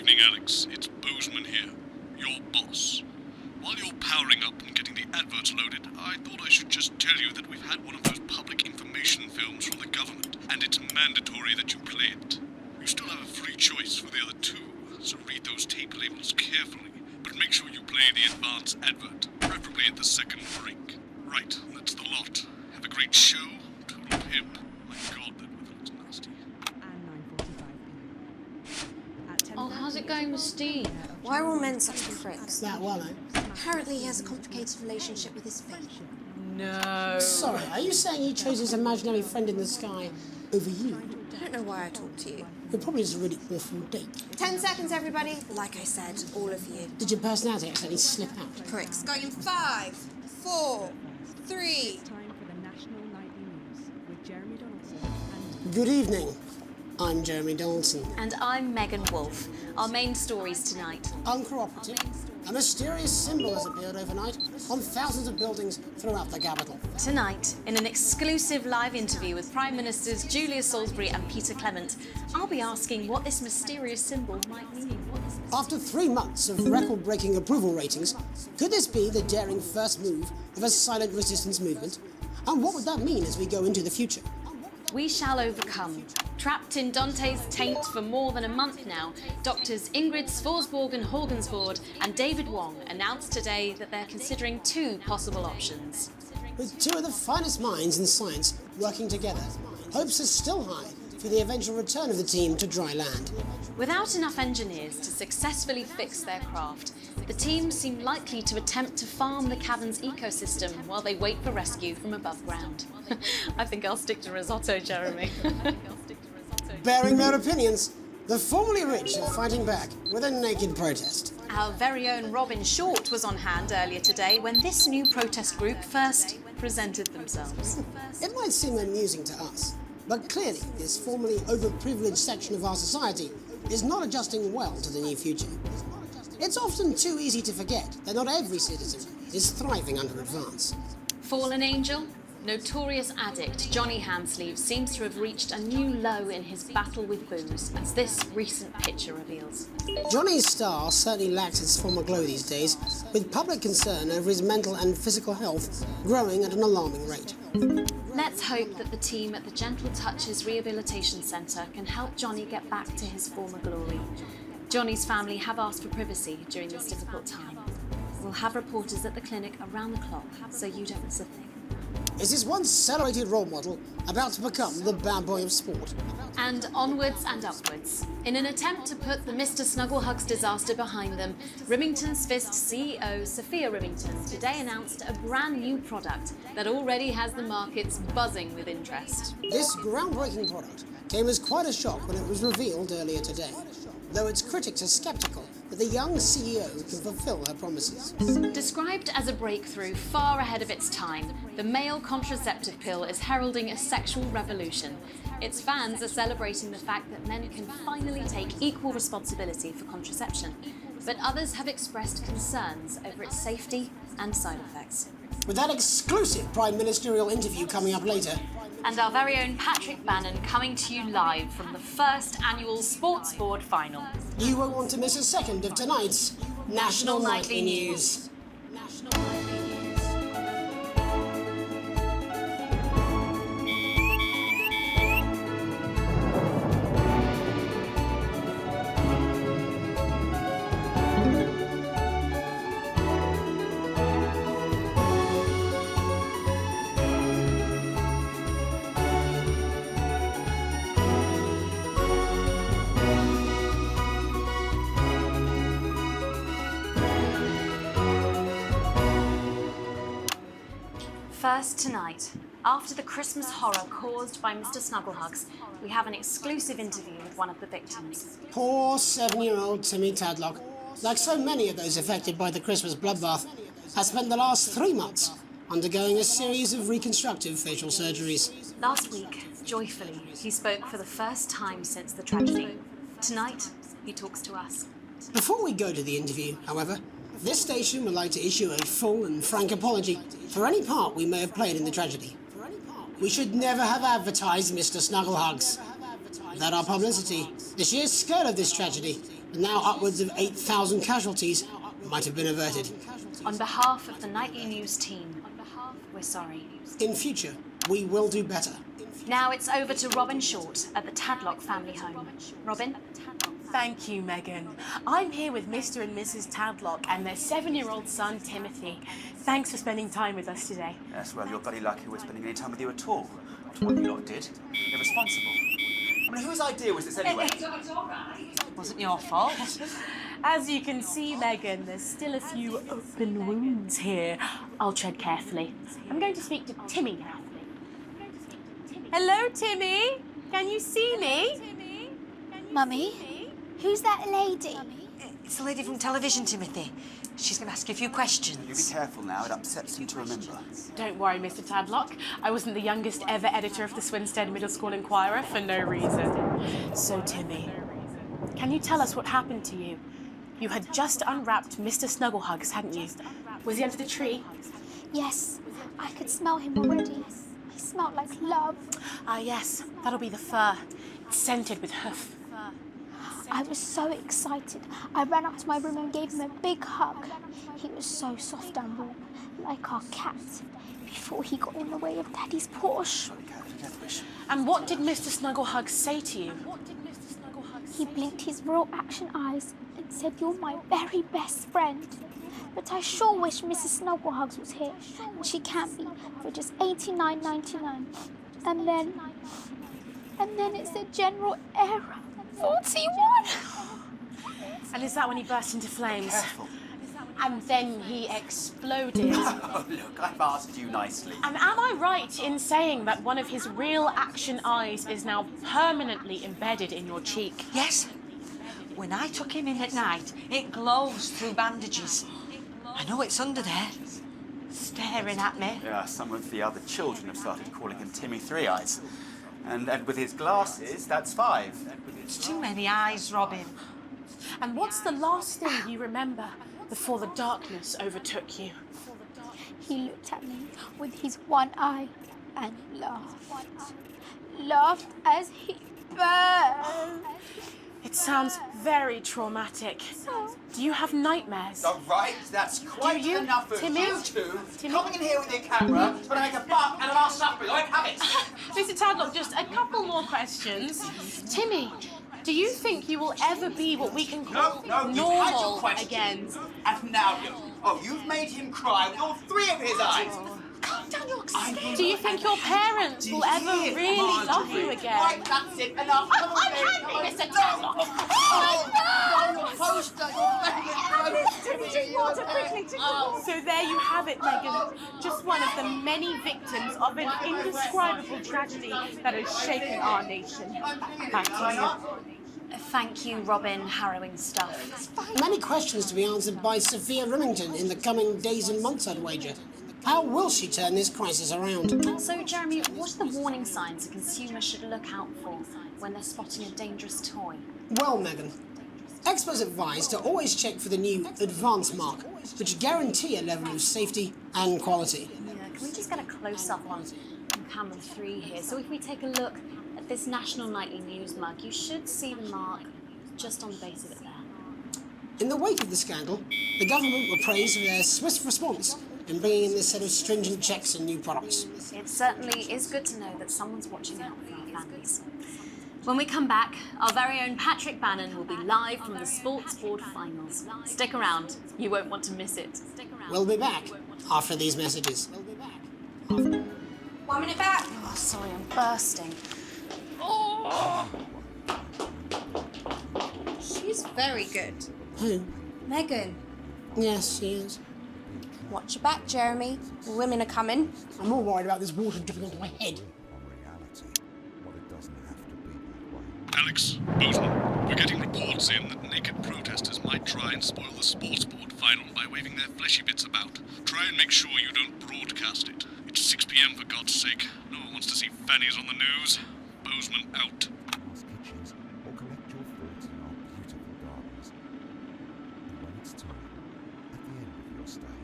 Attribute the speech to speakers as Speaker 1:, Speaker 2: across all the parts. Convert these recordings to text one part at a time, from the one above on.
Speaker 1: evening, Alex. It's Bozeman here, your boss. While you're powering up and getting the adverts loaded, I thought I should just tell you that we've had one of those public information films from the government, and it's mandatory that you play it. You still have a free choice for the other two, so read those tape labels carefully, but make sure you play the advance advert, preferably at the second break. Right, that's the lot. Have a great show. Total pimp. My God, that weather looks nasty.
Speaker 2: Oh, how's it going with Steve?
Speaker 3: Why are all men such pricks?
Speaker 4: That well, eh?
Speaker 3: Apparently he has a complicated relationship with his fate.
Speaker 2: No.
Speaker 4: Sorry, are you saying he chose his imaginary friend in the sky over you?
Speaker 3: I don't know why I talk to you.
Speaker 4: You're probably just a really awful date.
Speaker 3: 10 seconds, everybody. Like I said, all of you.
Speaker 4: Did your personality accidentally slip out?
Speaker 3: Pricks. Going in 5, 4, 3.
Speaker 5: Time for the National Nightly News with Jeremy Donaldson and...
Speaker 4: Good evening. I'm Jeremy Donaldson.
Speaker 2: And I'm Megan Wolfe. Our main stories tonight.
Speaker 4: Uncooperative. A mysterious symbol has appeared overnight on thousands of buildings throughout the capital.
Speaker 2: Tonight, in an exclusive live interview with Prime Ministers Julia Salisbury and Peter Clement, I'll be asking what this mysterious symbol might mean.
Speaker 4: After 3 months of record-breaking approval ratings, could this be the daring first move of a silent resistance movement? And what would that mean as we go into the future?
Speaker 2: We shall overcome. Trapped in Dante's taint for more than a month now, doctors Ingrid Svorsborg Horgensvoord and David Wong announced today that they're considering 2 possible options.
Speaker 4: With 2 of the finest minds in science working together, hopes are still high for the eventual return of the team to dry land.
Speaker 2: Without enough engineers to successfully fix their craft, the team seem likely to attempt to farm the cavern's ecosystem while they wait for rescue from above ground. I think I'll stick to risotto, Jeremy.
Speaker 4: Bearing their opinions, the formerly rich are fighting back with a naked protest.
Speaker 2: Our very own Robin Short was on hand earlier today when this new protest group first presented themselves.
Speaker 4: It might seem amusing to us, but clearly this formerly overprivileged section of our society is not adjusting well to the new future. It's often too easy to forget that not every citizen is thriving under advance.
Speaker 2: Fallen angel? Notorious addict Johnny Handsleeve seems to have reached a new low in his battle with booze, as this recent picture reveals.
Speaker 4: Johnny's star certainly lacks its former glow these days, with public concern over his mental and physical health growing at an alarming rate.
Speaker 2: Let's hope that the team at the Gentle Touches Rehabilitation Centre can help Johnny get back to his former glory. Johnny's family have asked for privacy during this difficult time. We'll have reporters at the clinic around the clock, so you don't miss a thing.
Speaker 4: Is this once celebrated role model about to become the bad boy of sport?
Speaker 2: And onwards and upwards. In an attempt to put the Mr. Snugglehugs disaster behind them, Rimington's Fist CEO Sophia Rimington today announced a brand new product that already has the markets buzzing with interest.
Speaker 4: This groundbreaking product came as quite a shock when it was revealed earlier today, though its critics are sceptical that the young CEO can fulfill her promises.
Speaker 2: Described as a breakthrough far ahead of its time, the male contraceptive pill is heralding a sexual revolution. Its fans are celebrating the fact that men can finally take equal responsibility for contraception, but others have expressed concerns over its safety and side effects.
Speaker 4: With that exclusive Prime Ministerial interview coming up later,
Speaker 2: And our very own Patrick Bannon coming to you live from the first annual Sports Board final.
Speaker 4: you won't want to miss a second of tonight's National Nightly News.
Speaker 2: First tonight, after the Christmas horror caused by Mr. Snugglehugs, we have an exclusive interview with one of the victims.
Speaker 4: Poor 7-year-old Timmy Tadlock, like so many of those affected by the Christmas bloodbath, has spent the last 3 months undergoing a series of reconstructive facial surgeries.
Speaker 2: Last week, joyfully, he spoke for the first time since the tragedy. Tonight, he talks to us.
Speaker 4: Before we go to the interview, however, this station would like to issue a full and frank apology for any part we may have played in the tragedy. We should never have advertised Mr. Snugglehugs. Without our publicity, the sheer scale of this tragedy and now upwards of 8,000 casualties might have been averted.
Speaker 2: On behalf of the Nightly News team, we're sorry.
Speaker 4: In future, we will do better.
Speaker 2: Now it's over to Robin Short at the Tadlock family home. Robin?
Speaker 6: Thank you, Megan. I'm here with Mr. and Mrs. Tadlock and their 7-year-old son, Timothy. Thanks for spending time with us today.
Speaker 7: Yes, well, you're bloody lucky we're spending any time with you at all. After what you lot did. Irresponsible. I mean, whose idea was this anyway?
Speaker 6: Wasn't your fault. As you can see, Megan, there's still a few open wounds here. I'll tread carefully. I'm going to speak to Timmy now. Hello, Timmy. Can you see me?
Speaker 8: Mummy, who's that lady?
Speaker 9: It's the lady from television, Timothy. She's going to ask you a few questions.
Speaker 7: You be careful now, it upsets him to remember.
Speaker 6: Don't worry, Mr. Tadlock. I wasn't the youngest ever editor of the Swinstead Middle School Inquirer for no reason. So, Timmy, can you tell us what happened to you? You had just unwrapped Mr. Snugglehugs, hadn't you? Was he under the tree?
Speaker 8: Yes, I could smell him already. He smelled like love.
Speaker 6: Ah, yes, that'll be the fur. It's scented with hoof.
Speaker 8: I was so excited. I ran up to my room and gave him a big hug. He was so soft and warm, like our cat, before he got in the way of Daddy's Porsche.
Speaker 6: And what did Mr. Snugglehugs say to you?
Speaker 8: He blinked his real action eyes and said, "You're my very best friend." But I sure wish Mrs. Snugglehugs was here, and she can't be, for just $89.99. And then it's a general error. 41!
Speaker 6: And is that when he burst into flames?
Speaker 7: Careful.
Speaker 6: And then he exploded.
Speaker 7: Oh, look, I've asked you nicely.
Speaker 6: And am I right in saying that one of his real action eyes is now permanently embedded in your cheek?
Speaker 9: Yes. When I took him in at night, it glows through bandages. I know it's under there, staring at me.
Speaker 7: Yeah, some of the other children have started calling him Timmy Three Eyes. And with his glasses, that's 5.
Speaker 9: It's too many eyes, Robin.
Speaker 6: And what's the last thing you remember before the darkness overtook you?
Speaker 8: He looked at me with his one eye and laughed. Laughed as he burned.
Speaker 6: It sounds very traumatic. Do you have nightmares?
Speaker 7: All right, that's quite
Speaker 6: you,
Speaker 7: enough of
Speaker 6: Timmy?
Speaker 7: you two
Speaker 6: Timmy?
Speaker 7: coming in here with your camera to make a buck and an arse up. I have it.
Speaker 6: Mr. Tadlock, just a couple more questions. Timmy, do you think you will ever be what we can call
Speaker 7: No, you've had your
Speaker 6: normal
Speaker 7: questions.
Speaker 6: again?
Speaker 7: And now you've made him cry with all 3 of his eyes.
Speaker 9: Calm down, you're scared.
Speaker 6: Do you think your parents will ever really love you again?
Speaker 7: Right, that's it. Enough. Come on,
Speaker 6: I'm
Speaker 7: baby.
Speaker 6: happy, Mr. Tadlock. So there you have it, Megan. Just one of the many victims of an indescribable tragedy that has shaken our nation. Back to you.
Speaker 2: Thank you, Robin. Harrowing stuff.
Speaker 4: Many questions to be answered by Sophia Remington in the coming days and months, I'd wager. How will she turn this crisis around?
Speaker 2: So, Jeremy, what are the warning signs a consumer should look out for when they're spotting a dangerous toy?
Speaker 4: Well, Megan, experts advise to always check for the new Advance mark, which guarantee a level of safety and quality.
Speaker 2: Yeah, can we just get a close-up on camera 3 here? So if we take a look at this National Nightly News mug, you should see the mark just on the base of it there.
Speaker 4: In the wake of the scandal, the government were praised for their swift response in bringing in this set of stringent checks and new products.
Speaker 2: It certainly is good to know that someone's watching out for our families. When we come back, our very own Patrick Bannon will be live from the Sports Board Finals. Stick around, you won't want to miss it.
Speaker 4: We'll be back after these messages.
Speaker 3: 1 minute back.
Speaker 2: Oh, sorry, I'm bursting.
Speaker 3: She's very good.
Speaker 4: Who?
Speaker 3: Megan.
Speaker 4: Yes, she is.
Speaker 3: Watch your back, Jeremy. Women are coming.
Speaker 4: I'm more worried about this water dripping onto my head.
Speaker 1: Alex, Bozeman, we're getting reports in that naked protesters might try and spoil the sports board final by waving their fleshy bits about. Try and make sure you don't broadcast it. It's 6 p.m. for God's sake. No one wants to see fannies on the news. Bozeman out.
Speaker 10: Kitchens, or collect your thoughts in our beautiful gardens. And when it's time, at the end of your stay,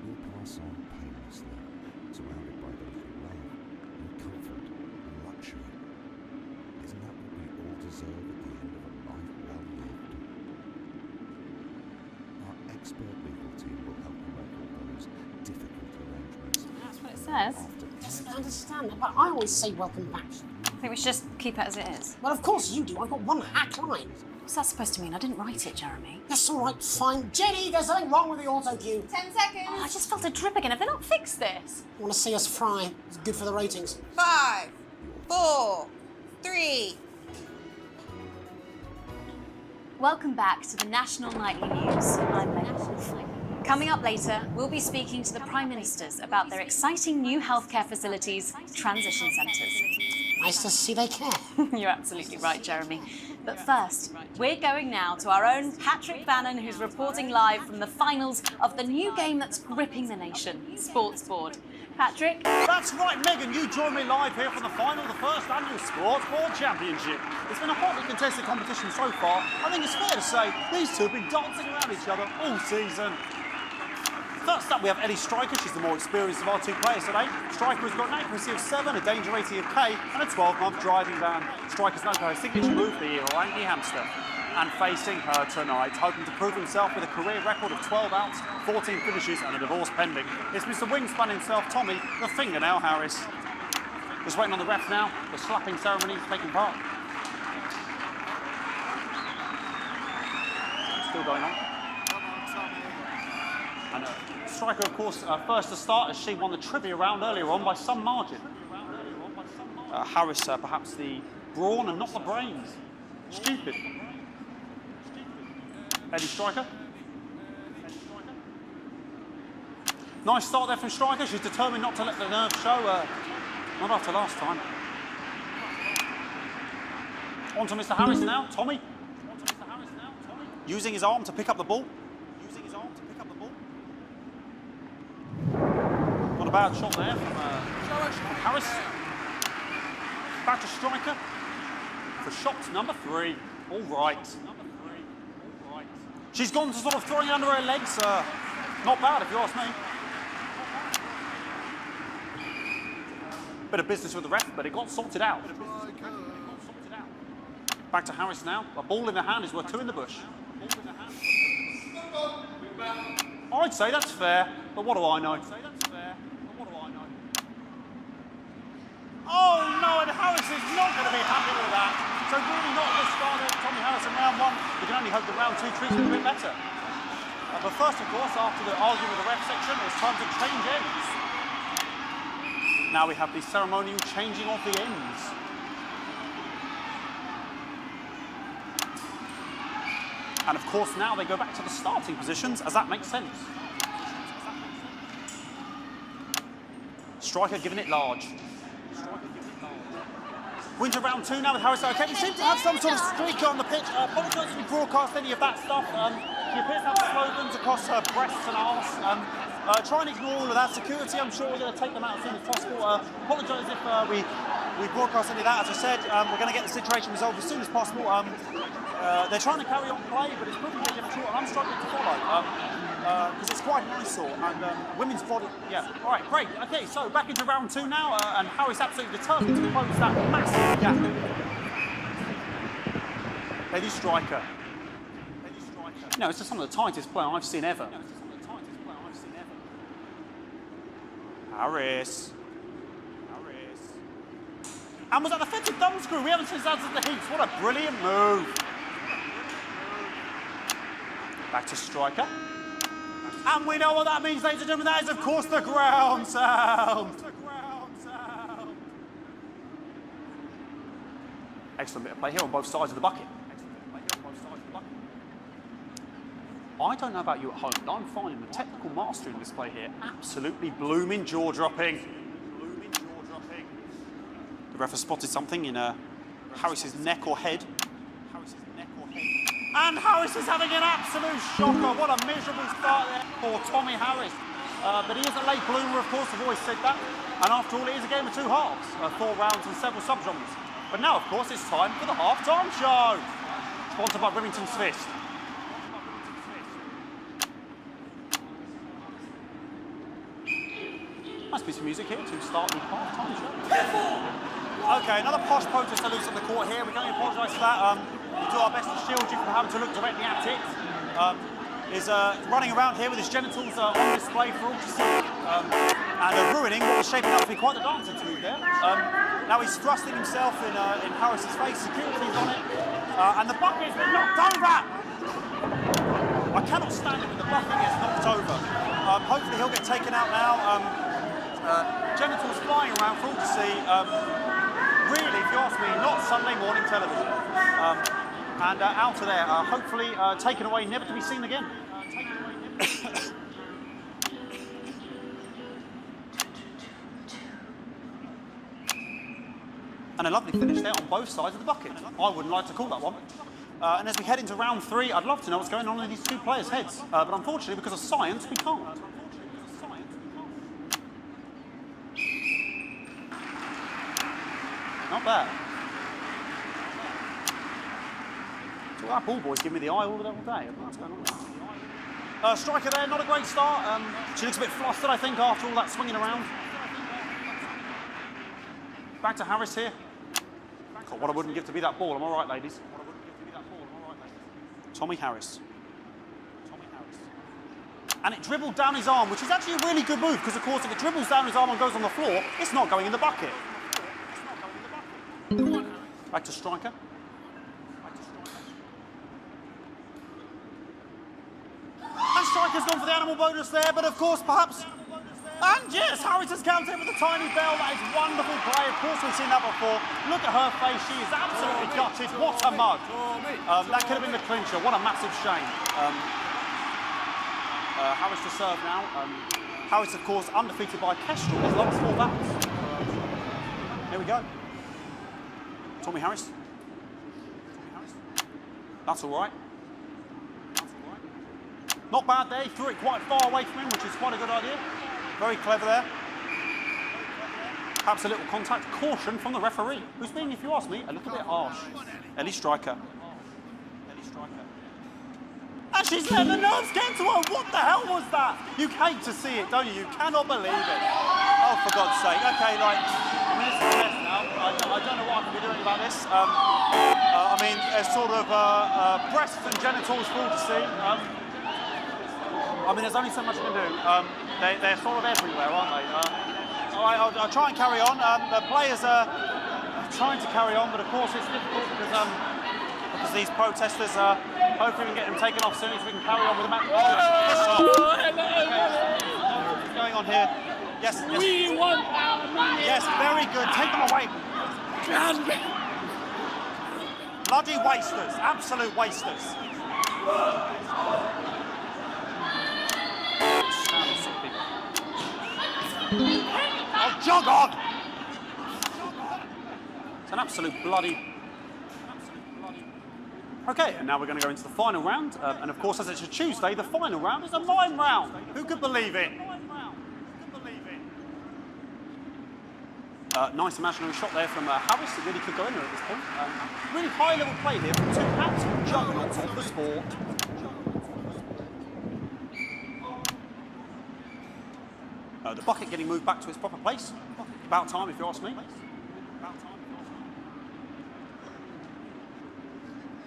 Speaker 10: you'll pass on painlessly, surrounded by those you love, in comfort and luxury. Isn't that what we all deserve at the end of a life well lived?
Speaker 2: says.
Speaker 4: Yes, I understand that, but I always say welcome back.
Speaker 2: I think we should just keep it as it is.
Speaker 4: Well, of course you do. I've got one hack line.
Speaker 2: What's that supposed to mean? I didn't write it, Jeremy.
Speaker 4: That's all right, fine. Jenny, there's something wrong with the auto cue.
Speaker 3: 10 seconds.
Speaker 2: Oh, I just felt a drip again. Have they not fixed this?
Speaker 4: Want to see us fry? It's good for the ratings.
Speaker 3: 5, 4, 3.
Speaker 2: Welcome back to the National Nightly News. I'm Megan Wolf. Coming up later, we'll be speaking to the Prime Ministers about their exciting new healthcare facilities, transition centres.
Speaker 4: Nice to see they care.
Speaker 2: You're absolutely right, Jeremy. But first, we're going now to our own Patrick Bannon, who's reporting live from the finals of the new game that's gripping the nation, Sports Board. Patrick?
Speaker 11: That's right, Megan. You join me live here for the final of the first annual Sports Board Championship. It's been a hotly contested competition so far. I think it's fair to say these two have been dancing around each other all season. First up, we have Eddie Striker. She's the more experienced of our two players today. Striker has got an accuracy of 7, a danger rating of K, and a 12-month driving ban. Striker's known for her signature move, the Orangi Hamster. And facing her tonight, hoping to prove himself with a career record of 12 outs, 14 finishes, and a divorce pending, it's Mr. Wingspan himself, Tommy, the Fingernail Harris. Just waiting on the ref now. The slapping ceremony is taking part. Still going on. And Striker, of course, first to start as she won the trivia round earlier on by some margin. Harris, perhaps the brawn and not the brains. Stupid. Eddie Striker. Nice start there from Striker. She's determined not to let the nerves show. Not after last time. On to Mr. Harris now. Tommy. Using his arm to pick up the ball. Not a bad shot there from Harris. Back to Striker for shot number 3. All right. She's gone to sort of throwing it under her legs. Not bad, if you ask me. Bit of business with the ref, but it got sorted out. Back to Harris now. A ball in the hand is worth 2 in the bush. I'd say that's fair, but what do I know? Oh no, and Harris is not going to be happy with that. So really not this start of Tommy Harris in round 1. We can only hope that round 2 treats him a bit better. But first, of course, after the argument with the ref section, it's time to change ends. Now we have the ceremonial changing of the ends. And of course, now they go back to the starting positions, as that makes sense. Striker giving it large. Winter round 2 now with Harris. Okay, we seem to have some sort of streak on the pitch. Apologise if we broadcast any of that stuff. She appears to have slogans across her breasts and arse. Try and ignore all of that. Security, I'm sure we're going to take them out as soon as possible. Apologise if we broadcast any of that. As I said, we're going to get the situation resolved as soon as possible. They're trying to carry on play, but it's proving a bit difficult, and I'm struggling to follow. Because it's quite an eyesore, and women's body, yeah. All right, great. Okay, so back into round 2 now, and Harris absolutely determined to close that massive gap. Eddie Striker. No, it's just some of the tightest play I've seen ever. Harris. And was that the fetid thumb screw? We haven't seen that at the heats. What a brilliant move. Back to Striker. And we know what that means, ladies and gentlemen. That is, of course, the ground sound. Excellent bit of play here on both sides of the bucket. I don't know about you at home, but I'm finding the technical mastering display here absolutely blooming jaw-dropping. The ref has spotted something in Harris's neck or head. And Harris is having an absolute shocker. What a miserable start there for Tommy Harris. But he is a late bloomer, of course, I've always said that. And after all, it is a game of 2 halves, 4 rounds and several subgenres. But now, of course, it's time for the half-time show. Sponsored by Remington's Fist. Must be some music here to start the half-time show. Okay, another posh protester loose on the court here. We can only apologise for that. We do our best to shield you from having to look directly at it. is running around here with his genitals on display for all to see, and ruining what was shaping up to be quite the dance interlude there. Now he's thrusting himself in Harris's face, security's on it, and the bucket's been knocked over! I cannot stand it when the bucket gets knocked over. Hopefully he'll get taken out now. Genitals flying around for all to see. Really, if you ask me, not Sunday morning television. And out of there, hopefully taken away, never to be seen again. And a lovely finish there on both sides of the bucket. I wouldn't like to call that one. And as we head into round 3, I'd love to know what's going on in these two players' heads. But unfortunately, because of science, we can't. Not bad. So that ball boy's giving me the eye all day. What's going on there? Striker there, not a great start. She looks a bit flustered, I think, after all that swinging around. Back to Harris here. God, what I wouldn't give to be that ball. I'm all right, ladies. Tommy Harris. And it dribbled down his arm, which is actually a really good move, because, of course, if it dribbles down his arm and goes on the floor, it's not going in the bucket. Back to striker. And striker's gone for the animal bonus there, but of course, perhaps... And yes, Harris has counted with a tiny bell. That is wonderful play. Of course, we've seen that before. Look at her face. She is absolutely gutted. What a mug. That could have been the clincher. What a massive shame. Harris to serve now. Harris, of course, undefeated by Kestrel. His last 4 battles. Here we go. Tommy Harris. That's all right. Not bad there. He threw it quite far away from him, which is quite a good idea. Very clever there. Perhaps a little contact. Caution from the referee, who's been, if you ask me, a little bit harsh. Ellie Striker. And she's letting the nerves get to her. What the hell was that? You hate to see it, don't you? You cannot believe it. Oh, for God's sake. Okay, like, I mean, it's a mess now. I don't know what I can be doing about this. I mean, there's sort of breasts and genitals for all to see. I mean, there's only so much you can do. They're sort of everywhere, aren't they? All right, I'll try and carry on. The players are trying to carry on, but of course it's difficult because these protesters hopefully we can get them taken off soon so we can carry on with the match. What's going on here? Yes.
Speaker 12: We want our money.
Speaker 11: Yes, very good. Take them away. Bloody wasters. Absolute wasters. Oh, jog on! It's an absolute bloody... Okay, and now we're going to go into the final round. And of course, as it's a Tuesday, the final round is a mime round. Who could believe it? Nice imaginary shot there from Harris. It really could go anywhere at this point. Really high-level play here from 2 absolute juggernauts of the sport. The bucket getting moved back to its proper place. About time, if you ask me.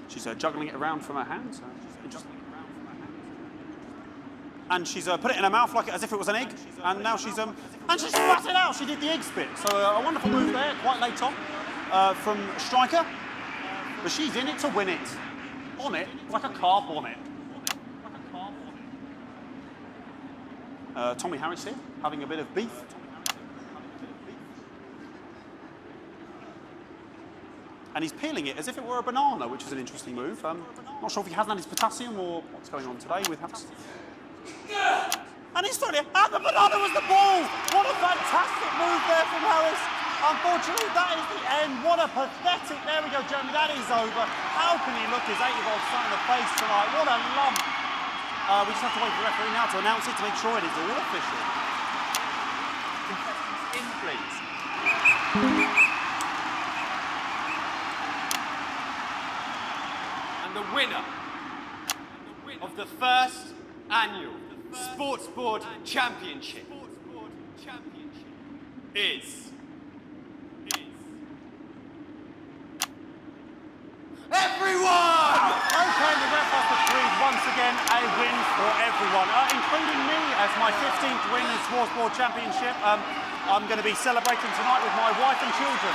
Speaker 11: She's juggling it around from her hands. And she's put it in her mouth like as if it was an egg. And now she's and she's spat it out. She did the egg spit. So a wonderful move there, quite late on, from Striker. But she's in it to win it. On it, like a car bonnet. Tommy Harris here, having a bit of beef. And he's peeling it as if it were a banana, which is an interesting move. Not sure if he hasn't had his potassium or what's going on today with Harris. And he's throwing it, and the banana was the ball! What a fantastic move there from Harris. Unfortunately, that is the end. What a pathetic, there we go, Jeremy, that is over. How can he look his 8-year-old son in the face tonight? What a lump. We just have to wait for the referee now to announce it to make sure it is all official. In, please.
Speaker 12: And the winner of the first annual Sports Board Championship is... everyone!
Speaker 11: Okay, the ref has decreed once again a win one, including me as my 15th win in Sports Board Championship. I'm going to be celebrating tonight with my wife and children.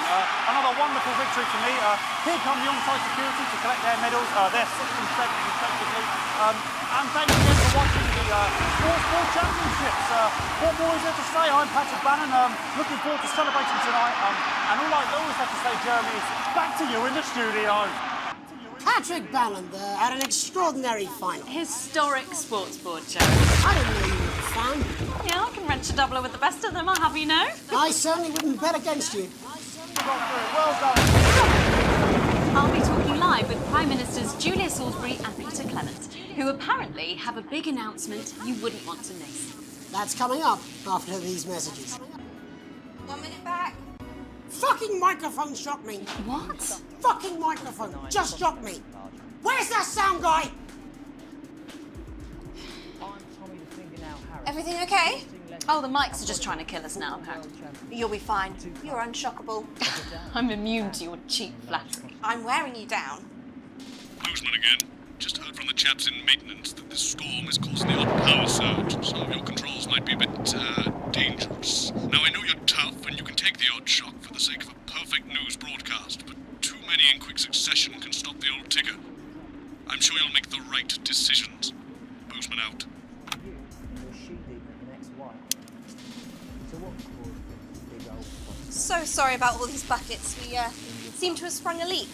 Speaker 11: Another wonderful victory for me. Here come the on-site security to collect their medals. They're 6th and 7th respectively. And thanks again for watching the Sports Board Championships. What more is there to say? I'm Patrick Bannon. Looking forward to celebrating tonight. And all I always have to say, Jeremy, is back to you in the studio.
Speaker 4: Patrick Bannon there had an extraordinary final.
Speaker 2: Historic sports board show.
Speaker 4: I didn't know you were a fan.
Speaker 2: Yeah, I can wrench a doubler with the best of them, I'll have you know.
Speaker 4: I certainly wouldn't bet against you.
Speaker 11: Well done.
Speaker 2: I'll be talking live with Prime Ministers Julia Salisbury and Peter Clement, who apparently have a big announcement you wouldn't want to miss.
Speaker 4: That's coming up after these messages.
Speaker 3: 1 minute back.
Speaker 4: Fucking microphone shocked me.
Speaker 2: What?
Speaker 4: Fucking microphone just shocked me. Where's that sound guy?
Speaker 3: Everything okay?
Speaker 2: Oh, the mics are just trying to kill us now, apparently.
Speaker 3: You'll be fine. You're unshockable.
Speaker 2: I'm immune to your cheap flattery.
Speaker 3: I'm wearing you down.
Speaker 1: Newsman again. Just heard from the chaps in maintenance that this storm is causing the odd power surge, so your controls might be a bit, dangerous. Now, I know you're tough and you can take the odd shock for the sake of a perfect news broadcast, but too many in quick succession can stop the old ticker. I'm sure you'll make the right decisions. Boozman out.
Speaker 3: So sorry about all these buckets. We seem to have sprung a leak.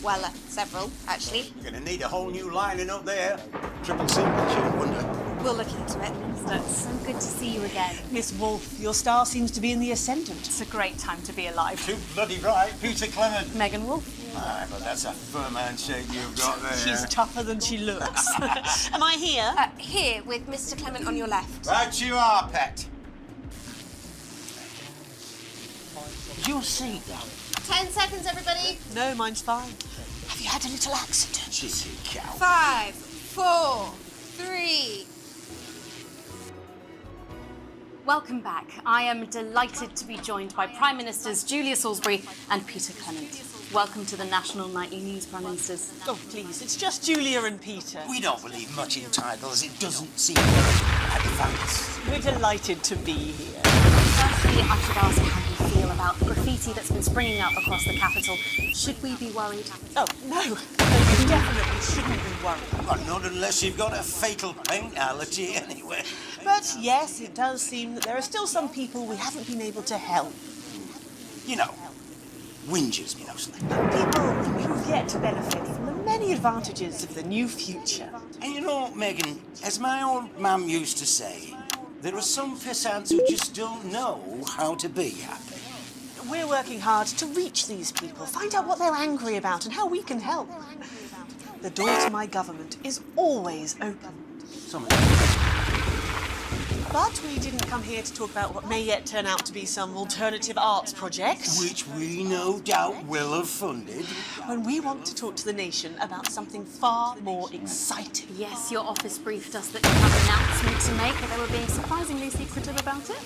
Speaker 3: Well, several, actually.
Speaker 13: You're going to need a whole new lining up there. Triple single, shouldn't wonder.
Speaker 3: We'll look into it.
Speaker 2: It's so good to see you again.
Speaker 14: Miss Wolfe, your star seems to be in the ascendant.
Speaker 2: It's a great time to be alive.
Speaker 13: Too bloody right, Peter Clement.
Speaker 2: Megan Wolfe.
Speaker 13: Aye, but that's a firm handshake you've got there.
Speaker 14: She's tougher than she looks. Am I here?
Speaker 3: Here, with Mr. Clement on your left.
Speaker 13: Right you are, pet. Your seat, though.
Speaker 3: 10 seconds, everybody.
Speaker 14: No, mine's fine. Have you had a little accident?
Speaker 13: Chissy cow.
Speaker 3: 5, 4, 3.
Speaker 2: Welcome back. I am delighted to be joined by Prime Ministers Julia Salisbury and Peter Clement. Welcome to the National Nightly News, Prime Ministers.
Speaker 14: Oh, please, it's just Julia and Peter.
Speaker 13: We don't believe much in titles. It doesn't seem very advanced.
Speaker 14: We're delighted to be here.
Speaker 2: Firstly, I should ask how you feel about the graffiti that's been springing up across the capital. Should we be worried?
Speaker 14: Oh, no. You definitely shouldn't be worried.
Speaker 13: Well, not unless you've got a fatal paint allergy, anyway.
Speaker 14: But yes, it does seem that there are still some people we haven't been able to help.
Speaker 13: You know, whingers mostly.
Speaker 14: People who've yet to benefit from the many advantages of the new future.
Speaker 13: And you know, Megan, as my old mum used to say, there are some pissants who just don't know how to be happy.
Speaker 14: We're working hard to reach these people, find out what they're angry about and how we can help. The door to my government is always open. But we didn't come here to talk about what may yet turn out to be some alternative arts project.
Speaker 13: Which we no doubt will have funded.
Speaker 14: When we want to talk to the nation about something far more exciting.
Speaker 2: Yes, your office briefed us that you have an announcement to make, but they were being surprisingly secretive about it.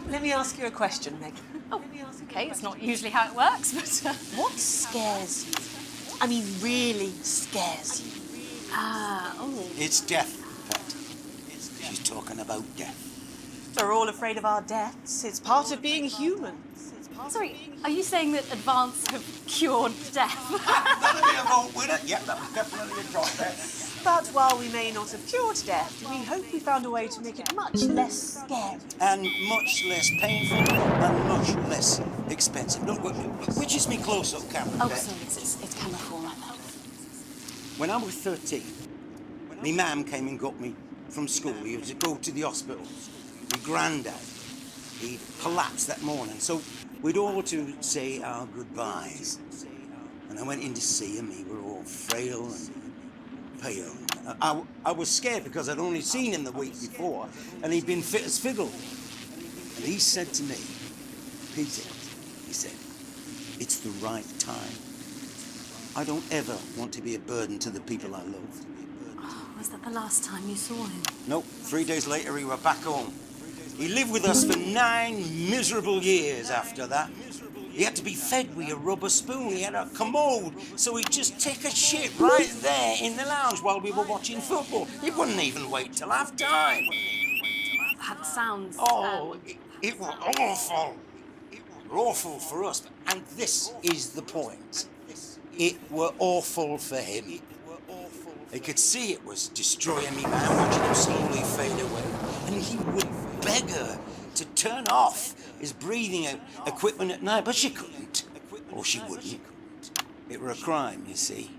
Speaker 14: Let me ask you a question, Megan.
Speaker 2: Oh, okay, it's not usually how it works, but...
Speaker 14: What scares you? I mean, really scares you?
Speaker 13: It's death, Pet. She's talking about death.
Speaker 14: We're all afraid of our deaths. It's part of being human.
Speaker 2: Sorry, are you saying that advance have cured death?
Speaker 13: That'll be a vote winner. Yep, that was definitely a drop there.
Speaker 14: But while we may not have cured death, we hope we found a way to make it much less scary.
Speaker 13: And much less painful and much less expensive. Look, which is me close-up camera,
Speaker 2: Oh,
Speaker 13: Pet?
Speaker 2: sorry, it's camera 4 right now.
Speaker 13: When I was 13, my mum came and got me from school. We had to go to the hospital. My granddad, he collapsed that morning, so we'd all to say our goodbyes. And I went in to see him. He were all frail and pale. I was scared because I'd only seen him the week before, and he'd been fit as fiddle. And he said to me, Peter, he said, it's the right time. I don't ever want to be a burden to the people I love.
Speaker 2: Oh, was that the last time you saw him?
Speaker 13: Nope, 3 days later he were back home. He lived with us for 9 miserable years after that. He had to be fed with a rubber spoon. He had a commode, so he'd just take a shit right there in the lounge while we were watching football. He wouldn't even wait till half time.
Speaker 2: That sounds...
Speaker 13: It was awful. It was awful for us. And this is the point. It were awful for him. He could see it was destroying me, man, watching him slowly fade away. And he would beg her to turn off his breathing equipment at night, but she couldn't. Or she wouldn't. It were a crime, you see.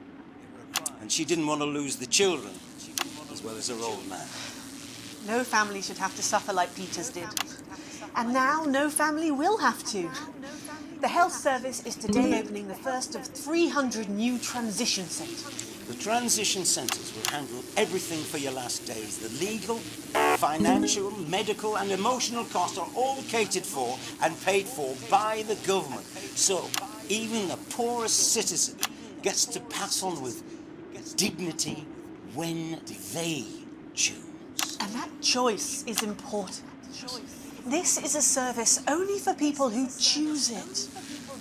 Speaker 13: And she didn't want to lose the children, as well as her old man.
Speaker 14: No family should have to suffer like Peter's did. And now no family will have to. The health service is today opening the first of 300 new transition centres.
Speaker 13: The transition centres will handle everything for your last days. The legal, financial, medical and emotional costs are all catered for and paid for by the government. So even the poorest citizen gets to pass on with dignity when they choose.
Speaker 14: And that choice is important. This is a service only for people who choose it.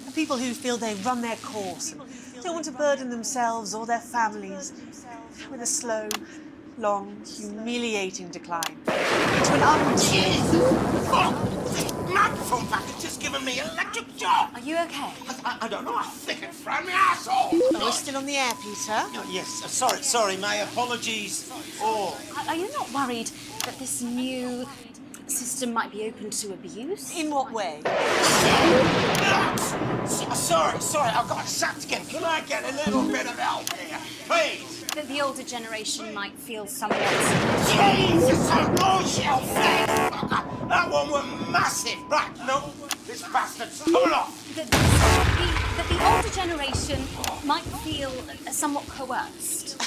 Speaker 14: For people who feel they've run their course and don't want to burden themselves or their families with a slow, long, humiliating decline. To an
Speaker 13: microphone package just given me an electric shock.
Speaker 2: Are you okay?
Speaker 13: I don't know. I think it from my asshole.
Speaker 14: We're still on the air, Peter.
Speaker 13: Oh, yes. Sorry. My apologies.
Speaker 2: Are you not worried that this new system might be open to abuse?
Speaker 14: In what way?
Speaker 13: Sorry. I've got sacked again. Can I get a little bit of help here, please?
Speaker 2: That the older generation might feel somewhat...
Speaker 13: Jesus, a low-shell face! That one was massive. Right, no, this bastard's coming off.
Speaker 2: That the older generation might feel somewhat coerced.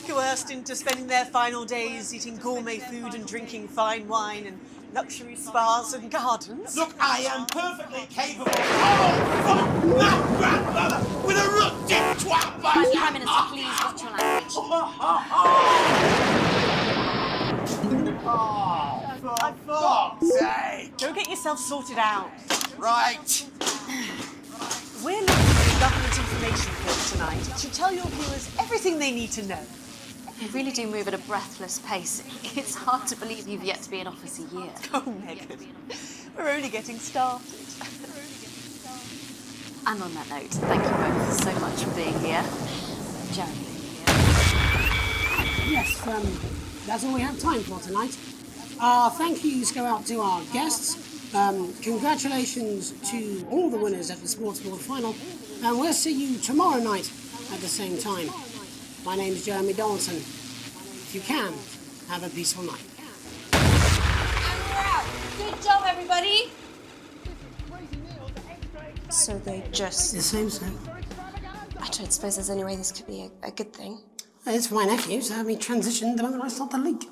Speaker 14: Coerced into spending their final days eating gourmet food and drinking fine wine and luxury spas and gardens.
Speaker 13: Look, I am perfectly capable. Oh, fuck that grandmother with a root dip twat bastard.
Speaker 2: Prime Minister, please watch your language.
Speaker 13: For fuck's sake.
Speaker 14: Go get yourself sorted out.
Speaker 13: Right.
Speaker 14: We're looking at the government information film tonight. It should tell your viewers everything they need to know.
Speaker 2: You really do move at a breathless pace. It's hard to believe you've yet to be in office a year.
Speaker 14: Oh, Megan, we're only getting started.
Speaker 2: And on that note, thank you both so much for being here. Jeremy.
Speaker 4: Yes, that's all we have time for tonight. Thank yous go out to our guests. Congratulations to all the winners at the Sports Board Final. And we'll see you tomorrow night at the same time. My name's Jeremy Donaldson. If you can, have a peaceful night.
Speaker 3: And we're out. Good job, everybody. So they just...
Speaker 4: It seems so.
Speaker 3: I don't suppose there's any way this could be a good thing.
Speaker 4: It's for my nephew, so we transitioned the moment I start the leak.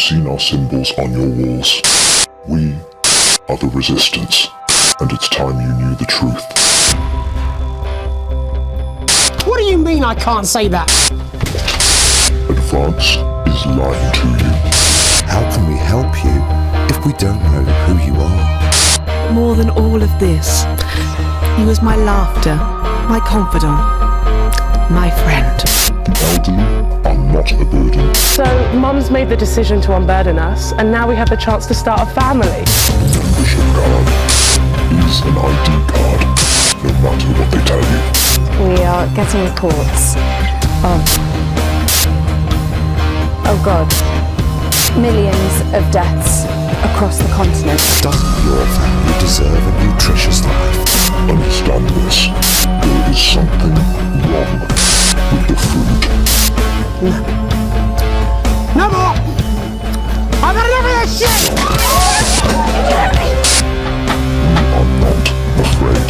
Speaker 15: seen our symbols on your walls. We are the Resistance, and it's time you knew the truth.
Speaker 4: What do you mean I can't say that?
Speaker 15: Advance is lying to you.
Speaker 10: How can we help you if we don't know who you are?
Speaker 5: More than all of this, he was my laughter, my confidant, my friend.
Speaker 15: Elderly are not a burden.
Speaker 6: So, Mum's made the decision to unburden us, and now we have the chance to start a family.
Speaker 15: Membership card is an ID card, no matter what they tell you.
Speaker 16: We are getting reports of, oh God, millions of deaths across the continent.
Speaker 10: Doesn't your family deserve a nutritious life?
Speaker 15: Understand this. There is something wrong with the food.
Speaker 4: No more! I've had enough of this shit!
Speaker 15: We are not afraid.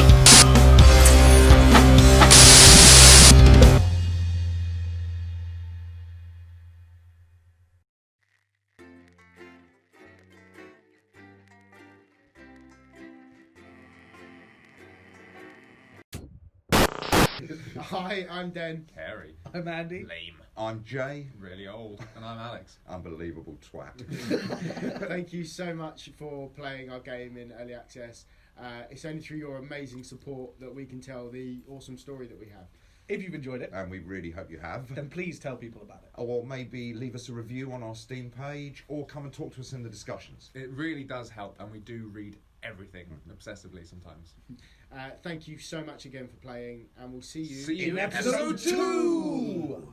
Speaker 17: Hi, I'm Den.
Speaker 18: Carey.
Speaker 17: I'm Andy.
Speaker 18: Lame.
Speaker 17: I'm Jay.
Speaker 18: Really old. And I'm Alex.
Speaker 17: Unbelievable twat. Thank you so much for playing our game in Early Access. It's only through your amazing support that we can tell the awesome story that we have.
Speaker 19: If you've enjoyed it,
Speaker 17: And we really hope you have.
Speaker 19: then please tell people about it.
Speaker 17: Or maybe leave us a review on our Steam page, or come and talk to us in the discussions.
Speaker 18: It really does help, and we do read everything obsessively sometimes.
Speaker 17: Thank you so much again for playing, and we'll see you
Speaker 18: See you
Speaker 17: in
Speaker 18: in episode 2!